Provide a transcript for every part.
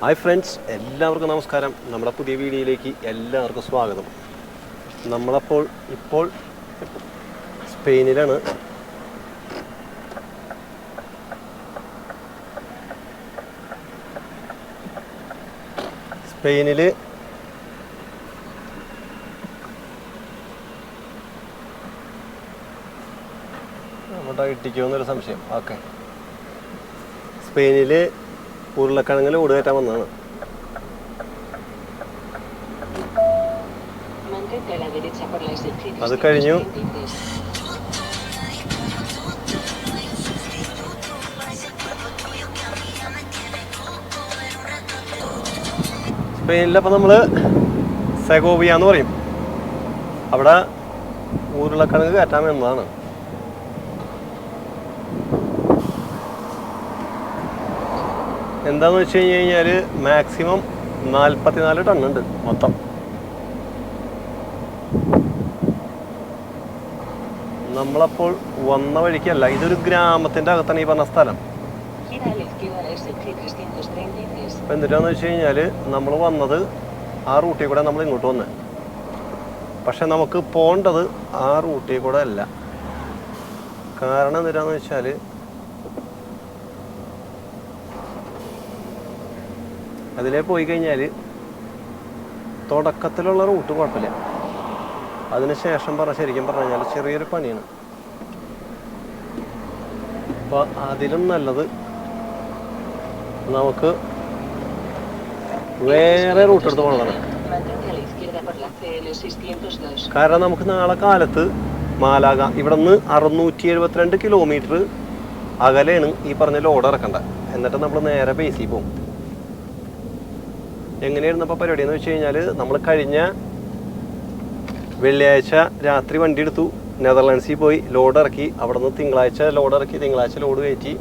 Hi friends, എല്ലാവർക്കും നമസ്കാരം. നമ്മുടെ പുതിയ വീഡിയോയിലേക്ക് എല്ലാവർക്കും സ്വാഗതം. ഇപ്പോൾ സ്പെയിനിലാണ്. സ്പെയിനിൽ അവിടെ ഇട്ടിക്കുമെന്നൊരു സംശയം. ഓക്കെ, സ്പെയിനിൽ ഉരുളക്കിഴങ്ങിൽ ഓട് കയറ്റാൻ വന്നതാണ്. അത് കഴിഞ്ഞു. സ്പെയിനിലപ്പോൾ നമ്മൾ സെഗോവിയ എന്ന് പറയും. അവിടെ ഉരുളക്കിഴങ്ങ് കയറ്റാൻ വന്നതാണ്. എന്താണെന്ന് വെച്ച് കഴിഞ്ഞാൽ മാക്സിമം 44 ടണ്ണുണ്ട് മൊത്തം. നമ്മളപ്പോൾ വന്ന വഴിക്കല്ല, ഇതൊരു ഗ്രാമത്തിൻ്റെ അകത്താണ് ഈ പറഞ്ഞ സ്ഥലം. അപ്പം എന്തിനാന്ന് വെച്ച് കഴിഞ്ഞാൽ നമ്മൾ വന്നത് ആ റൂട്ടിൽ കൂടെ നമ്മൾ ഇങ്ങോട്ട് വന്നത്. പക്ഷെ നമുക്ക് പോകേണ്ടത് ആ റൂട്ടിൽ കൂടെ അല്ല. കാരണം എന്തിനാന്ന് വെച്ചാൽ അതിലേ പോയി കഴിഞ്ഞാൽ തുടക്കത്തിലുള്ള റൂട്ട് കുഴപ്പമില്ല. അതിനുശേഷം ശരിക്കും പറഞ്ഞു കഴിഞ്ഞാൽ ചെറിയൊരു പണിയാണ്. അപ്പോൾ അതിലും നല്ലത് നമുക്ക് വേറെ റൂട്ട് എടുത്ത് പോകണതാണ്. കാരണം നമുക്ക് നാളെ കാലത്ത് മാലാഗ ഇവിടെ നിന്ന് 672 കിലോമീറ്റർ അകലെയാണ് ഈ പറഞ്ഞ ലോഡ് ഇറക്കേണ്ടത്. എന്നിട്ട് നമ്മൾ നേരെ ബേസിൽ പോകും. എങ്ങനെയായിരുന്നു അപ്പോൾ പരിപാടി എന്ന് വെച്ച് കഴിഞ്ഞാൽ, നമ്മൾ കഴിഞ്ഞ വെള്ളിയാഴ്ച രാത്രി വണ്ടി എടുത്തു, നെതർലാൻഡ്സിൽ പോയി ലോഡ് ഇറക്കി. അവിടെ നിന്ന് തിങ്കളാഴ്ച ലോഡ് ഇറക്കി, തിങ്കളാഴ്ച ലോഡ് കയറ്റി.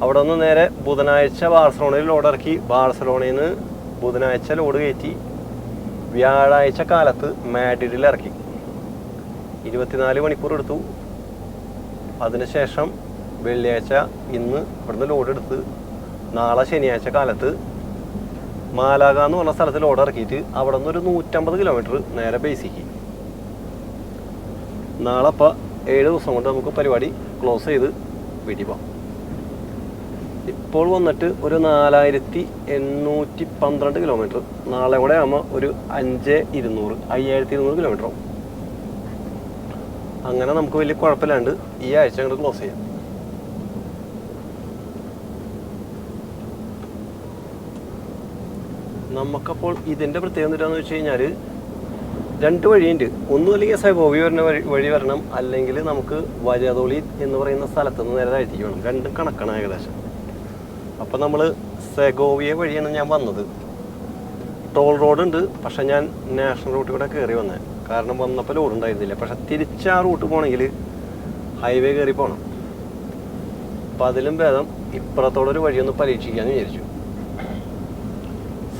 അവിടെ നിന്ന് നേരെ ബുധനാഴ്ച ബാർസലോണയിൽ ലോഡ് ഇറക്കി, ബാർസലോണയിൽ നിന്ന് ബുധനാഴ്ച ലോഡ് കയറ്റി. വ്യാഴാഴ്ച കാലത്ത് മാഡ്രിഡിൽ ഇറക്കി. 24 മണിക്കൂർ എടുത്തു. അതിനുശേഷം വെള്ളിയാഴ്ച ഇന്ന് ഇവിടുന്ന് ലോഡ് എടുത്ത് നാളെ ശനിയാഴ്ച കാലത്ത് മാലാഗ എന്ന് പറഞ്ഞ സ്ഥലത്ത് ലോഡ് ഇറക്കിയിട്ട് അവിടെ നിന്ന് ഒരു 150 കിലോമീറ്റർ നേരെ ബേസിക്ക്. നാളെ അപ്പോൾ 7 ദിവസം കൊണ്ട് നമുക്ക് പരിപാടി ക്ലോസ് ചെയ്ത് വീട്ടിൽ പോകാം. ഇപ്പോൾ വന്നിട്ട് ഒരു 4812 കിലോമീറ്റർ. നാളെ കൂടെ ആകുമ്പോൾ ഒരു 5200 കിലോമീറ്റർ ആവും. അങ്ങനെ നമുക്ക് വലിയ കുഴപ്പമില്ലാണ്ട് ഈ ആഴ്ച അങ്ങോട്ട് ക്ലോസ് ചെയ്യാം. നമുക്കപ്പോൾ ഇതിൻ്റെ പ്രത്യേകത എന്താണെന്ന് വെച്ച് കഴിഞ്ഞാൽ 2 വഴിയുണ്ട്. ഒന്നും അല്ലെങ്കിൽ സെഗോവിയ വരുന്ന വഴി വരണം, അല്ലെങ്കിൽ നമുക്ക് വജാദോളിഡ് എന്ന് പറയുന്ന സ്ഥലത്ത് നിന്ന് നേരെ താഴ്ത്തിക്ക് വേണം. രണ്ടും കണക്കാണ് ഏകദേശം. അപ്പം നമ്മൾ സെഗോവിയ വഴിയാണ് ഞാൻ വന്നത്. ടോൾ റോഡ് ഉണ്ട്, പക്ഷെ ഞാൻ നാഷണൽ റൂട്ടിൽ കൂടെ കയറി വന്നത്. കാരണം വന്നപ്പോൾ ലോഡ് ഉണ്ടായിരുന്നില്ല. പക്ഷെ തിരിച്ച് ആ റൂട്ട് പോകണമെങ്കിൽ ഹൈവേ കയറി പോകണം. അപ്പം അതിലും ഭേദം ഇപ്പുറത്തോടൊരു വഴിയൊന്ന് പരീക്ഷിക്കാമെന്ന് വിചാരിച്ചു.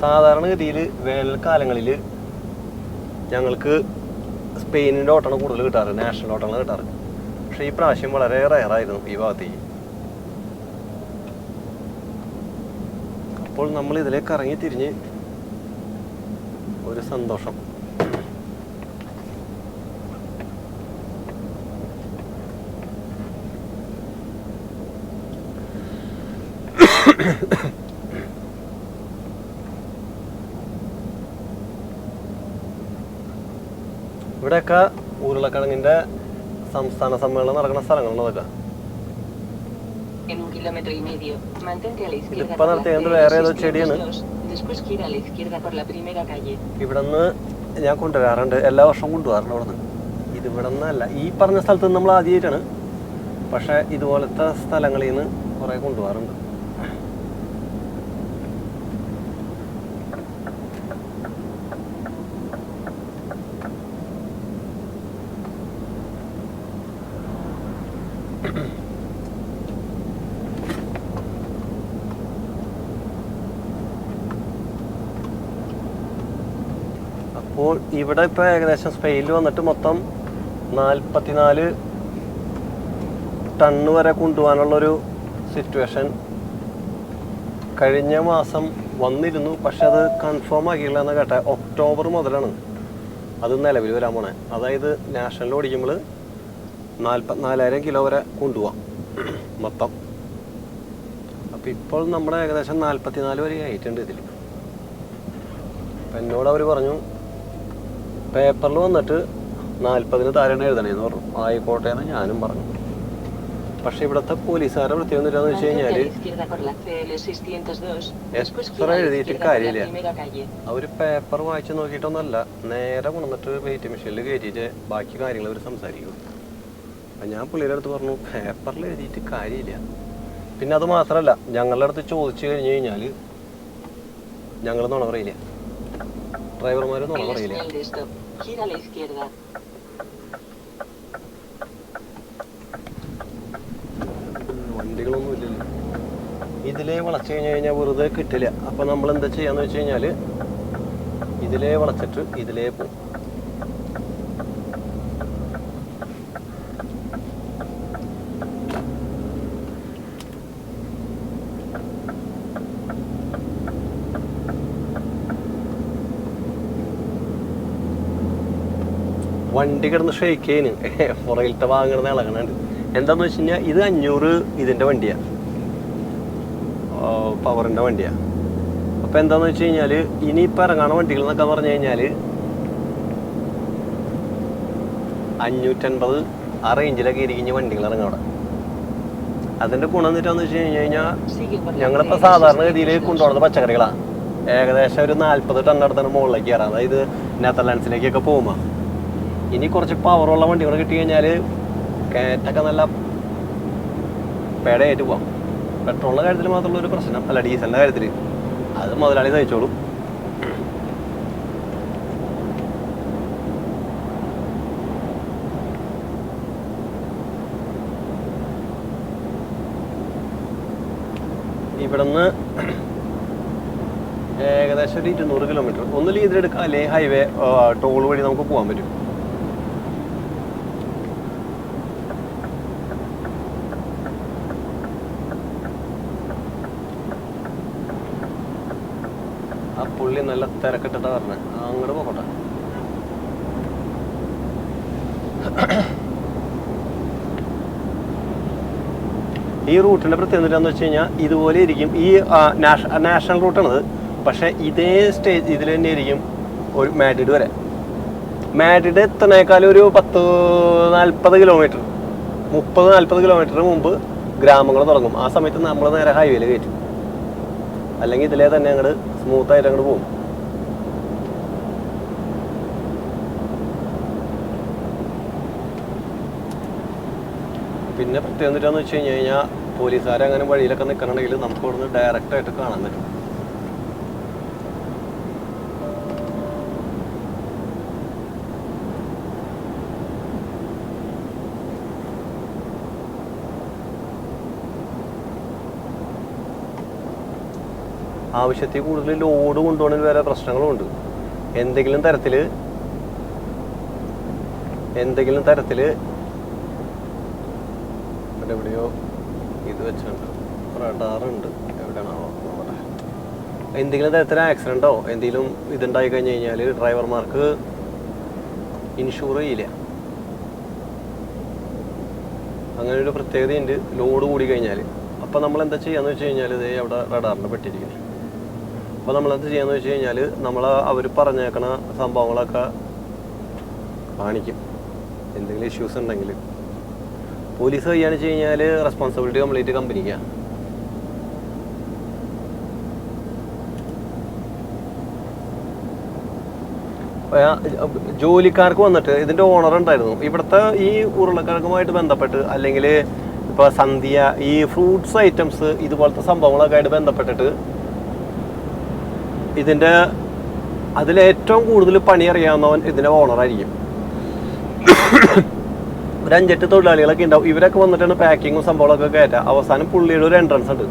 സാധാരണഗതിയിൽ വേനൽക്കാലങ്ങളിൽ ഞങ്ങൾക്ക് സ്പെയിനിൻ്റെ ഓട്ടമാണ് കൂടുതൽ കിട്ടാറ്, നാഷണൽ ഓട്ടമാണ് കിട്ടാറ്. പക്ഷേ ഈ പ്രാവശ്യം വളരെ റയറായിരുന്നു ഈ ഭാഗത്തേക്ക്. അപ്പോൾ നമ്മൾ ഇതിലേക്ക് ഇറങ്ങി തിരിഞ്ഞ് ഒരു സന്തോഷം. ഇവിടെയൊക്കെ ഉരുളക്കിഴങ്ങിൻ്റെ സംസ്ഥാന സമ്മേളനം നടക്കുന്ന സ്ഥലങ്ങളാണ് അതൊക്കെ. ഇതിപ്പോൾ നടത്തിയത് വേറെ ഏതോ ചെടിയാണ്. ഇവിടെ നിന്ന് ഞാൻ കൊണ്ടുവരാറുണ്ട്, എല്ലാ വർഷവും കൊണ്ടുപോകാറുണ്ട് അവിടെ നിന്ന്. ഇതിവിടെ നിന്നല്ല, ഈ പറഞ്ഞ സ്ഥലത്ത് നിന്ന് നമ്മൾ ആദ്യമായിട്ടാണ്. പക്ഷേ ഇതുപോലത്തെ സ്ഥലങ്ങളിൽ നിന്ന് കുറേ കൊണ്ടുപോകാറുണ്ട്. അപ്പോൾ ഇവിടെ ഇപ്പോൾ ഏകദേശം സ്പെയിനിൽ വന്നിട്ട് മൊത്തം 44 ടണ്ണ് വരെ കൊണ്ടുപോകാനുള്ളൊരു സിറ്റുവേഷൻ കഴിഞ്ഞ മാസം വന്നിരുന്നു, പക്ഷെ അത് കൺഫേം ആക്കിയില്ല എന്ന് കേട്ട. ഒക്ടോബർ മുതലാണ് അത് നിലവിൽ വരാൻ പോണേ. അതായത് നാഷണൽ ഓടിക്കുമ്പോൾ 44,000 കിലോ വരെ കൊണ്ടുപോകാം മൊത്തം. അപ്പോൾ ഇപ്പോൾ നമ്മുടെ ഏകദേശം 44 വരെ ആയിട്ടുണ്ട് ഇതിൽ. അപ്പം എന്നോട് അവർ പറഞ്ഞു പേപ്പറിൽ വന്നിട്ട് 40-ന് താഴെയാണ് എഴുതണേന്ന് പറഞ്ഞു. ആയിക്കോട്ടെ എന്ന് ഞാനും പറഞ്ഞു. പക്ഷെ ഇവിടുത്തെ പോലീസുകാരെ പ്രത്യേകം എന്താണെന്ന് വെച്ച് കഴിഞ്ഞാൽ എത്ര എഴുതിയിട്ട് കാര്യമില്ല. അവർ പേപ്പർ വായിച്ച് നോക്കിയിട്ടൊന്നല്ല, നേരെ കൊണ്ടുവന്നിട്ട് വെയിറ്റ് മെഷീനിൽ കയറ്റിയിട്ട് ബാക്കി കാര്യങ്ങൾ അവർ സംസാരിക്കും. അപ്പം ഞാൻ പുള്ളിയുടെ അടുത്ത് പറഞ്ഞു പേപ്പറിൽ എഴുതിയിട്ട് കാര്യമില്ല. പിന്നെ അത് മാത്രമല്ല, ഞങ്ങളുടെ അടുത്ത് ചോദിച്ചു കഴിഞ്ഞ് കഴിഞ്ഞാൽ ഞങ്ങൾ നുണ പറയില്ല, ഡ്രൈവർമാർ നുണ പറയില്ല. വണ്ടികളൊന്നും ഇല്ലല്ലോ. ഇതിലേ വളച്ചു കഴിഞ്ഞ് കഴിഞ്ഞാൽ വെറുതെ കിട്ടില്ല. അപ്പം നമ്മൾ എന്താ ചെയ്യാന്ന് വെച്ച് കഴിഞ്ഞാൽ ഇതിലേ വളച്ചിട്ട് ഇതിലേ പോകും. വണ്ടി കിടന്ന് ഷെയ്ക്ക് ചെയ്യുന്നു, പുറകിലത്തെ ഭാഗം കിടന്ന് ഇളകണുണ്ട്. എന്താണെന്ന് വെച്ച് കഴിഞ്ഞാൽ ഇത് 500 ഇതിൻ്റെ വണ്ടിയാണ്, പവറിൻ്റെ വണ്ടിയാണ്. അപ്പോൾ എന്താണെന്ന് വെച്ച് കഴിഞ്ഞാൽ ഇനിയിപ്പോൾ ഇറങ്ങണ വണ്ടികൾ എന്നൊക്കെ പറഞ്ഞു കഴിഞ്ഞാൽ 550 ആ റേഞ്ചിലൊക്കെ ഇരിക്കുന്ന വണ്ടികൾ ഇറങ്ങും അവിടെ. അതിൻ്റെ ഗുണം എന്നിട്ടാന്ന് വെച്ച് കഴിഞ്ഞാൽ ഞങ്ങളിപ്പോൾ സാധാരണ ഗതിയിൽ കൊണ്ടുപോകുന്നത് പച്ചക്കറികളാണ്. ഏകദേശം ഒരു 40 ടൺ അടുത്താണ് മുകളിലേക്ക് കയറാം, അതായത് നെതർലാൻഡ്സിലേക്കൊക്കെ പോകുമ്പോൾ. ഇനി കുറച്ച് പവറുള്ള വണ്ടികൾ കിട്ടി കഴിഞ്ഞാൽ കയറ്റൊക്കെ നല്ല പേടയായിട്ട് പോവാം. പെട്രോളിൻ്റെ കാര്യത്തിൽ മാത്രമുള്ള ഒരു പ്രശ്നം അല്ല, ഡീസലിൻ്റെ കാര്യത്തിൽ അത് മുതലാളി സഹിച്ചോളും. ഇവിടുന്ന് ഏകദേശം ഒരു 200 കിലോമീറ്റർ ഒന്നുമില്ല ഇതിലെടുക്കാം, അല്ലെങ്കിൽ ഹൈവേ ടോൾ വഴി നമുക്ക് പോകാൻ പറ്റും. ആ പുള്ളി നല്ല തിരക്കിട്ടിട്ടാ പറഞ്ഞത്, അങ്ങോട്ട് പോകട്ടെ. ഈ റൂട്ടിൻ്റെ പ്രത്യേകത എന്താണെന്ന് വെച്ച് കഴിഞ്ഞാൽ ഇതുപോലെ ഇരിക്കും. ഈ നാഷണൽ റൂട്ടാണത്, പക്ഷേ ഇതേ സ്റ്റേജ് ഇതിൽ തന്നെ ആയിരിക്കും ഒരു മാഡ്രിഡ് വരെ. മാഡ്രിഡ് എത്തണേക്കാളും ഒരു 10-40 കിലോമീറ്റർ 30-40 കിലോമീറ്റർ മുമ്പ് ഗ്രാമങ്ങൾ തുടങ്ങും. ആ സമയത്ത് നമ്മൾ നേരെ ഹൈവേയിൽ കയറ്റും, അല്ലെങ്കിൽ ഇതിലേ തന്നെ അങ്ങോട്ട് സ്മൂത്തായിട്ട് അങ്ങോട്ട് പോകും. പിന്നെ പ്രത്യേകം എന്താണെന്ന് വെച്ച് കഴിഞ്ഞ് കഴിഞ്ഞാൽ പോലീസുകാരെ അങ്ങനെ വഴിയിലൊക്കെ നിൽക്കണമെങ്കിൽ നമുക്ക് ഇവിടുന്ന് ഡയറക്റ്റായിട്ട് കാണാൻ പറ്റും. ആവശ്യത്തിൽ കൂടുതൽ ലോഡ് കൊണ്ടുപോകണമെങ്കിൽ വേറെ പ്രശ്നങ്ങളുമുണ്ട്. എന്തെങ്കിലും തരത്തിൽ ഇവിടെ എവിടെയോ ഇത് വെച്ചിട്ടുണ്ട്, റഡാറുണ്ട്, എവിടെയാണോ നോക്കട്ടെ. എന്തെങ്കിലും തരത്തിൽ ആക്സിഡൻറ്റോ എന്തെങ്കിലും ഇതുണ്ടായി കഴിഞ്ഞ് കഴിഞ്ഞാൽ ഡ്രൈവർമാർക്ക് ഇൻഷൂർ ചെയ്യില്ല. അങ്ങനെ ഒരു പ്രത്യേകതയുണ്ട് ലോഡ് കൂടി കഴിഞ്ഞാൽ. അപ്പോൾ നമ്മൾ എന്താ ചെയ്യാന്ന് വെച്ച് കഴിഞ്ഞാൽ ഇതേ അവിടെ റഡാറിന് പെട്ടിരിക്കുന്നത്. അപ്പോൾ നമ്മളെന്ത് ചെയ്യാന്ന് വെച്ച് കഴിഞ്ഞാൽ അവർ പറഞ്ഞേക്കണ സംഭവങ്ങളൊക്കെ കാണിക്കും. എന്തെങ്കിലും ഇഷ്യൂസ് ഉണ്ടെങ്കിൽ പോലീസ് കയ്യാണ് വെച്ച് കഴിഞ്ഞാൽ റെസ്പോൺസിബിലിറ്റി കംപ്ലീറ്റ് കമ്പനിക്കാണ്. ജോലിക്കാർക്ക് വന്നിട്ട് ഇതിൻ്റെ ഓണർ ഉണ്ടായിരുന്നു. ഇവിടുത്തെ ഈ ഉരുളക്കിഴങ്ങുമായിട്ട് ബന്ധപ്പെട്ട് അല്ലെങ്കിൽ ഇപ്പോൾ സന്ധ്യ ഈ ഫ്രൂട്ട്സ് ഐറ്റംസ് ഇതുപോലത്തെ സംഭവങ്ങളൊക്കെ ആയിട്ട് ബന്ധപ്പെട്ടിട്ട് ഇതിൻ്റെ അതിലേറ്റവും കൂടുതൽ പണി അറിയാവുന്നവൻ ഇതിൻ്റെ ഓണറായിരിക്കും. ഒരു 5-8 തൊഴിലാളികളൊക്കെ ഉണ്ടാവും. ഇവരൊക്കെ വന്നിട്ടാണ് പാക്കിങ്ങും സംഭവങ്ങളൊക്കെ കയറ്റുക. അവസാനം പുള്ളിയുടെ ഒരു എൻട്രൻസ് ഉണ്ട്.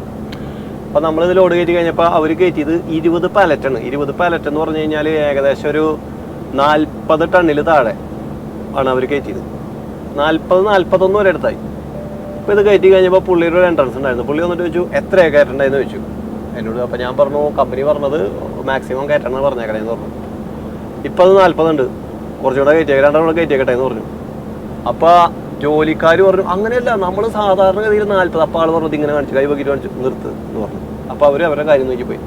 അപ്പോൾ നമ്മളിത് ലോഡ് കയറ്റി കഴിഞ്ഞപ്പോൾ അവർ കയറ്റിയത് 20 പാലറ്റാണ്. 20 പാലറ്റ് എന്ന് പറഞ്ഞു കഴിഞ്ഞാൽ ഏകദേശം ഒരു 40 ടണ്ണിൽ താഴെ ആണ് അവർ കയറ്റിയത്. 40-41 വരെ അടുത്തായി. അപ്പോൾ ഇത് കയറ്റി കഴിഞ്ഞപ്പോൾ പുള്ളിയുടെ ഒരു എൻട്രൻസ് ഉണ്ടായിരുന്നു. പുള്ളി വന്നിട്ട് ചോദിച്ചു എത്രയാണ് കയറ്റണ്ടായെന്ന് ചോദിച്ചു. എന്നോട്. അപ്പം ഞാൻ പറഞ്ഞു കമ്പനി പറഞ്ഞത് മാക്സിമം കയറ്റണം പറഞ്ഞേക്കണേന്ന് പറഞ്ഞു. ഇപ്പം അത് 40 ഉണ്ട്, കുറച്ചുകൂടെ കയറ്റിയേക്കെ 2 കൂടെ കയറ്റിയേക്കട്ടെ എന്ന് പറഞ്ഞു. അപ്പോൾ ജോലിക്കാർ പറഞ്ഞു അങ്ങനെയല്ല, നമ്മൾ സാധാരണഗതിയിൽ 40. അപ്പോൾ ആൾ പറഞ്ഞു ഇങ്ങനെ കാണിച്ചു, കൈ വയ്ക്കിട്ട് കാണിച്ചു നിർത്ത് എന്ന് പറഞ്ഞു. അപ്പോൾ അവരുടെ കാര്യം നോക്കി പോയി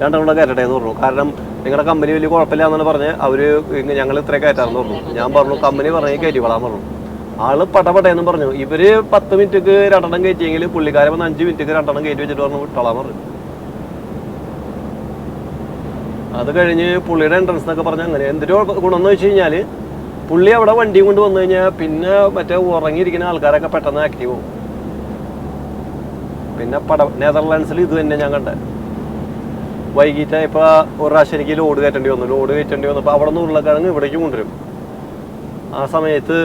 2 കൂടെ കയറ്റട്ടെ എന്ന് പറഞ്ഞു. കാരണം നിങ്ങളുടെ കമ്പനി വലിയ കുഴപ്പമില്ല എന്നാണ് പറഞ്ഞ് അവർ ഞങ്ങൾ ഇത്ര കയറ്റാമെന്ന് പറഞ്ഞു. ഞാൻ പറഞ്ഞു കമ്പനി പറഞ്ഞ് കയറ്റിക്കൊള്ളാൻ പറഞ്ഞു. ആള് പടപടയെന്നും പറഞ്ഞു. ഇവര് 10 മിനിറ്റ് 2 കയറ്റിയെങ്കിൽ പുള്ളിക്കാരെ 5 മിനിറ്റ് 2 കയറ്റി വെച്ചിട്ട് പറഞ്ഞു വിട്ടോളാൻ പറഞ്ഞു. അത് കഴിഞ്ഞ് പുള്ളിയുടെ എൻട്രൻസ് എന്നൊക്കെ പറഞ്ഞാൽ അങ്ങനെ എന്തൊരു ഗുണമെന്ന് വെച്ച് കഴിഞ്ഞാൽ പുള്ളി അവിടെ വണ്ടിയും കൊണ്ട് വന്നു കഴിഞ്ഞാൽ പിന്നെ മറ്റേ ഉറങ്ങിയിരിക്കുന്ന ആൾക്കാരൊക്കെ പെട്ടെന്ന് ആക്റ്റീവ് പോകും. പിന്നെ നെതർലാൻഡ്സിൽ ഇത് തന്നെ ഞാൻ കണ്ടത്. വൈകിട്ട് ഇപ്പോൾ ഒരു പ്രാവശ്യം എനിക്ക് ലോഡ് കയറ്റേണ്ടി വന്നപ്പോൾ അവിടെ നിന്ന് ഉരുളക്കിഴങ്ങ് ഇവിടേക്ക് കൊണ്ടുവരും. ആ സമയത്ത്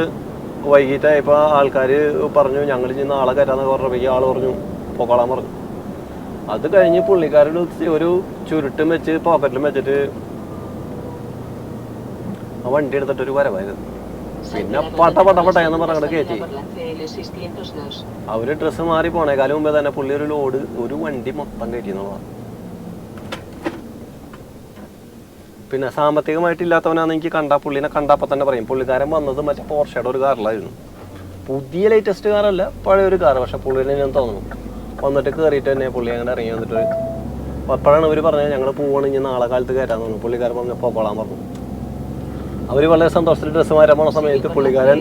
വൈകിട്ടായപ്പോൾ ആൾക്കാർ പറഞ്ഞു ഞങ്ങൾ ഇനി നാളെ കയറ്റാന്നൊക്കെ പറഞ്ഞപ്പോൾ ആൾ പറഞ്ഞു പൊക്കോളാൻ പറഞ്ഞു. അത് കഴിഞ്ഞ് പുള്ളിക്കാരുടെ ഒരു ചുരുട്ടും വെച്ച് പോക്കറ്റിലും വെച്ചിട്ട് ആ വണ്ടി എടുത്തിട്ടൊരു വരവായിരുന്നു. പിന്നെ പട്ടയെന്ന് പറഞ്ഞ കയറ്റി. അവര് ഡ്രസ്സ് മാറി പോണേക്കാളും മുമ്പേ തന്നെ പുള്ളി ഒരു ലോഡ് ഒരു വണ്ടി മൊത്തം കയറ്റി എന്നുള്ളതാണ്. പിന്നെ സാമ്പത്തികമായിട്ടില്ലാത്തവനാണെന്ന് എനിക്ക് പുള്ളിനെ കണ്ടപ്പോൾ തന്നെ പറയും. പുള്ളിക്കാരൻ വന്നത് മറ്റേ പോർഷയുടെ ഒരു കാറിലായിരുന്നു. പുതിയ ലേറ്റസ്റ്റ് കാറല്ല, പഴയ ഒരു കാറ്. പക്ഷെ പുള്ളിനെ ഞാൻ തോന്നുന്നു വന്നിട്ട് കയറിയിട്ട് തന്നെ പുള്ളി അങ്ങനെ ഇറങ്ങി വന്നിട്ട് അപ്പോഴാണ് അവർ പറഞ്ഞത് ഞങ്ങൾ പോവാണ് ഇനി നാളെ കാലത്ത് കയറ്റാന്ന് പറഞ്ഞു. പുള്ളിക്കാരൻ പറഞ്ഞു പോക്കോളാൻ പറഞ്ഞു. അവർ വളരെ സന്തോഷത്തിൽ ഡ്രസ്സ് മാറ്റാൻ പോണ സമയത്ത് പുള്ളിക്കാരൻ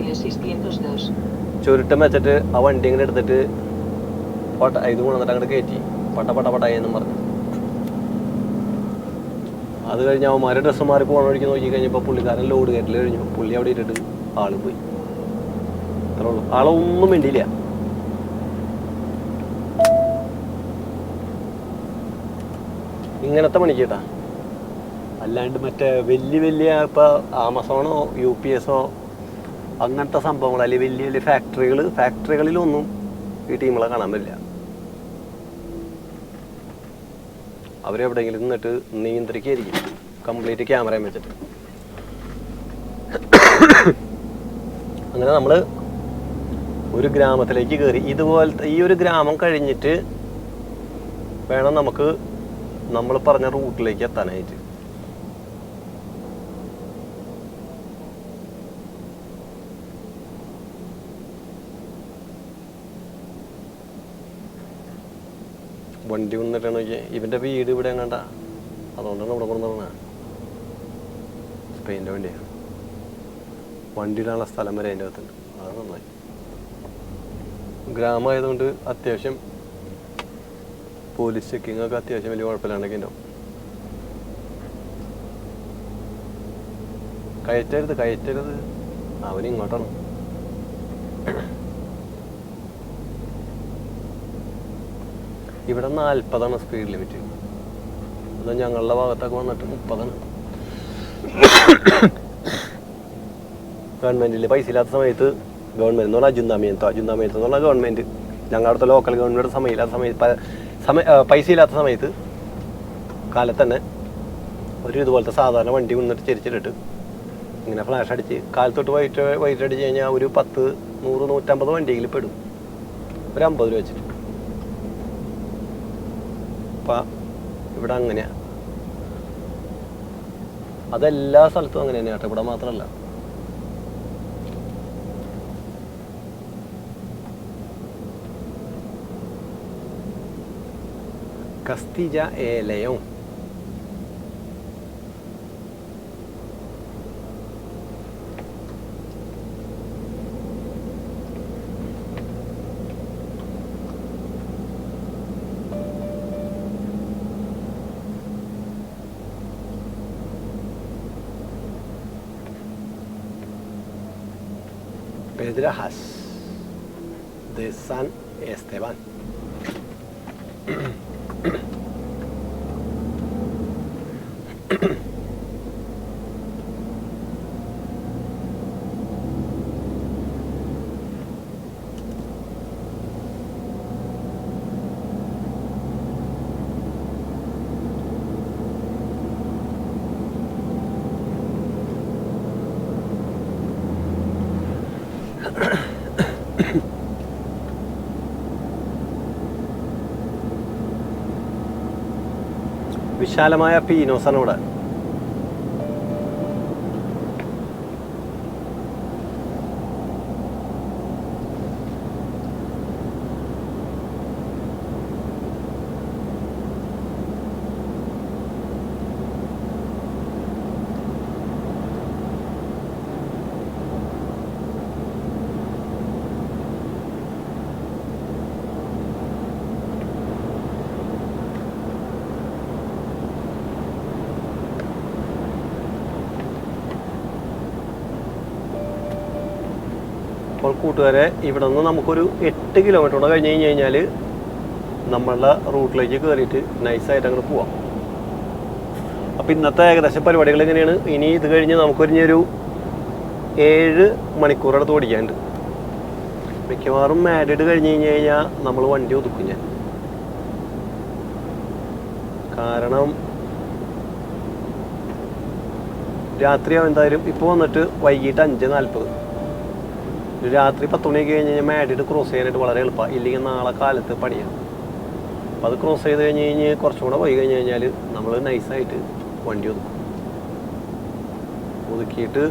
ചുരുട്ടം വെച്ചിട്ട് ആ വണ്ടി ഇങ്ങനെ എടുത്തിട്ട് ഇത് കൊണ്ടുവന്നിട്ട് അങ്ങോട്ട് കയറ്റി പട്ടയെന്നും പറഞ്ഞു. അത് കഴിഞ്ഞ് അവന്മാരെ ഡ്രസ്സ് മാറി പോകണ വഴിക്ക് നോക്കി കഴിഞ്ഞപ്പോൾ പുള്ളിക്കാരൻ ലോഡ് കയറ്റിൽ കഴിഞ്ഞു. പുള്ളി അവിടെ ഇട്ടിട്ട് ആള് പോയി. അത്രേ ഉള്ളൂ. ആളൊന്നും വേണ്ടിയില്ല. ഇങ്ങനത്തെ പണിക്ക് കേട്ടാ. അല്ലാണ്ട് മറ്റേ വലിയ ഇപ്പോൾ ആമസോണോ UPS അങ്ങനത്തെ സംഭവങ്ങൾ അല്ലെങ്കിൽ വലിയ ഫാക്ടറികളിലൊന്നും ഈ ടീമുകളെ കാണാൻ പറ്റില്ല. അവരെവിടെയെങ്കിലും നിന്നിട്ട് നിയന്ത്രിക്കായിരിക്കും കംപ്ലീറ്റ് ക്യാമറയും വെച്ചിട്ട്. അങ്ങനെ നമ്മൾ ഒരു ഗ്രാമത്തിലേക്ക് കയറി. ഇതുപോലത്തെ ഈ ഒരു ഗ്രാമം കഴിഞ്ഞിട്ട് വേണം നമുക്ക് നമ്മൾ പറഞ്ഞ റൂട്ടിലേക്ക് എത്താനായിട്ട്. വണ്ടി വന്നിട്ടാണ് നോക്കിയാൽ ഇവൻ്റെ വീട് ഇവിടെ എങ്ങാണ്ട. അതുകൊണ്ടാണ് ഇവിടെ കൊണ്ടുവന്നത്. സ്പെയിൻ്റെ വണ്ടിയാണ്. വണ്ടിയിടാനുള്ള സ്ഥലം വരെ അതിൻ്റെ അകത്തുണ്ട്. അത് നന്നായി. ഗ്രാമമായതുകൊണ്ട് അത്യാവശ്യം പോലീസ് ചെക്കിംഗ് ഒക്കെ അത്യാവശ്യം വലിയ കുഴപ്പമില്ലാണ്ടൊക്കെ ഉണ്ടാവും. കയറ്റരുത് അവനിങ്ങോട്ടാണ്. ഇവിടെ 40 സ്പീഡ് ലിമിറ്റ്. അത് ഞങ്ങളുടെ ഭാഗത്തൊക്കെ വന്നിട്ട് 30. ഗവൺമെൻറ്റിൽ പൈസ ഇല്ലാത്ത സമയത്ത് ഗവൺമെൻറ് എന്ന് പറഞ്ഞാൽ അജുന്താമിയത്ത് എന്ന് പറഞ്ഞാൽ ഗവൺമെൻറ് ഞങ്ങളുടെ അടുത്ത ലോക്കൽ ഗവൺമെൻറ് പൈസ ഇല്ലാത്ത സമയത്ത് കാലത്ത് തന്നെ ഒരു ഇതുപോലത്തെ സാധാരണ വണ്ടി വന്നിട്ട് ചെരിച്ചിട്ടിട്ട് ഇങ്ങനെ ഫ്ലാഷ് അടിച്ച് കാലത്തൊട്ട് വൈകിട്ട് അടിച്ച് കഴിഞ്ഞാൽ ഒരു 10, 100, 150 വണ്ടിയെങ്കിലും പെടും. ഒരു 50 രൂപ വെച്ചിട്ട്. അപ്പം ഇവിടെ അങ്ങനെയാണ്. അതെല്ലാ സ്ഥലത്തും അങ്ങനെ തന്നെയാട്ടോ, ഇവിടെ മാത്രമല്ല. Castilla y León. Pedrajas de San Esteban. വിശാലമായ പീനോസാണ് ഇവിടെ. അപ്പോൾ കൂട്ടുകാരെ, ഇവിടെ നിന്ന് നമുക്കൊരു 8 കിലോമീറ്റർ കഴിഞ്ഞ് കഴിഞ്ഞാൽ നമ്മളുടെ റൂട്ടിലേക്ക് കയറിയിട്ട് നൈസായിട്ട് അങ്ങോട്ട് പോവാം. അപ്പോൾ ഇന്നത്തെ ഏകദേശം പരിപാടികൾ എങ്ങനെയാണ്? ഇനി ഇത് കഴിഞ്ഞ് നമുക്കൊരു 7 മണിക്കൂറടുത്ത് ഓടിക്കാനുണ്ട്. മിക്കവാറും മാഡ്രിഡ് കഴിഞ്ഞ് കഴിഞ്ഞാൽ നമ്മൾ വണ്ടി ഒതുക്കും ഞാൻ. കാരണം രാത്രിയാവും എന്തായാലും. ഇപ്പോൾ വന്നിട്ട് വൈകിട്ട് 5:40. രാത്രി 10 മണിയൊക്കെ കഴിഞ്ഞ് കഴിഞ്ഞാൽ മാഡ്രിഡ് ക്രോസ് ചെയ്യാനായിട്ട് വളരെ എളുപ്പമാണ്. ഇല്ലെങ്കിൽ നാളെ കാലത്ത് പണിയാണ്. അപ്പോൾ അത് ക്രോസ് ചെയ്ത് കഴിഞ്ഞ് കുറച്ചും കൂടെ പോയി കഴിഞ്ഞ് കഴിഞ്ഞാൽ നമ്മൾ നൈസായിട്ട് വണ്ടി ഒതുക്കിയിട്ട്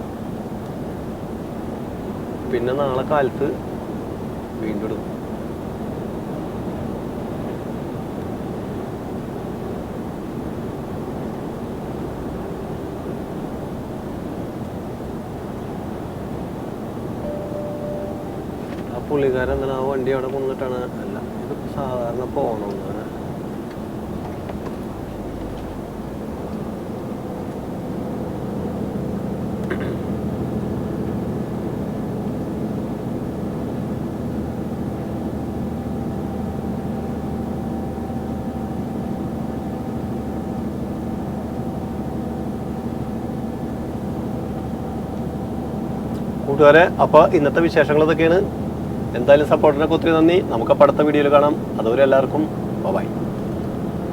പിന്നെ നാളെ കാലത്ത് വീണ്ടും എടുക്കും. പുള്ളിക്കാരൻ എന്താണ് ആ വണ്ടി അവിടെ കൊണ്ടിട്ടാണ്? അല്ല, ഇതിപ്പോൾ സാധാരണ പോകണമെന്നാണ്. കൂട്ടുകാരെ, അപ്പോൾ ഇന്നത്തെ വിശേഷങ്ങൾ ഇതൊക്കെയാണ്. എന്തായാലും സപ്പോർട്ടിനൊക്കെ ഒത്തിരി നന്ദി. നമുക്ക് അടുത്ത വീഡിയോയിൽ കാണാം. അതുവരെ എല്ലാവർക്കും ബൈ.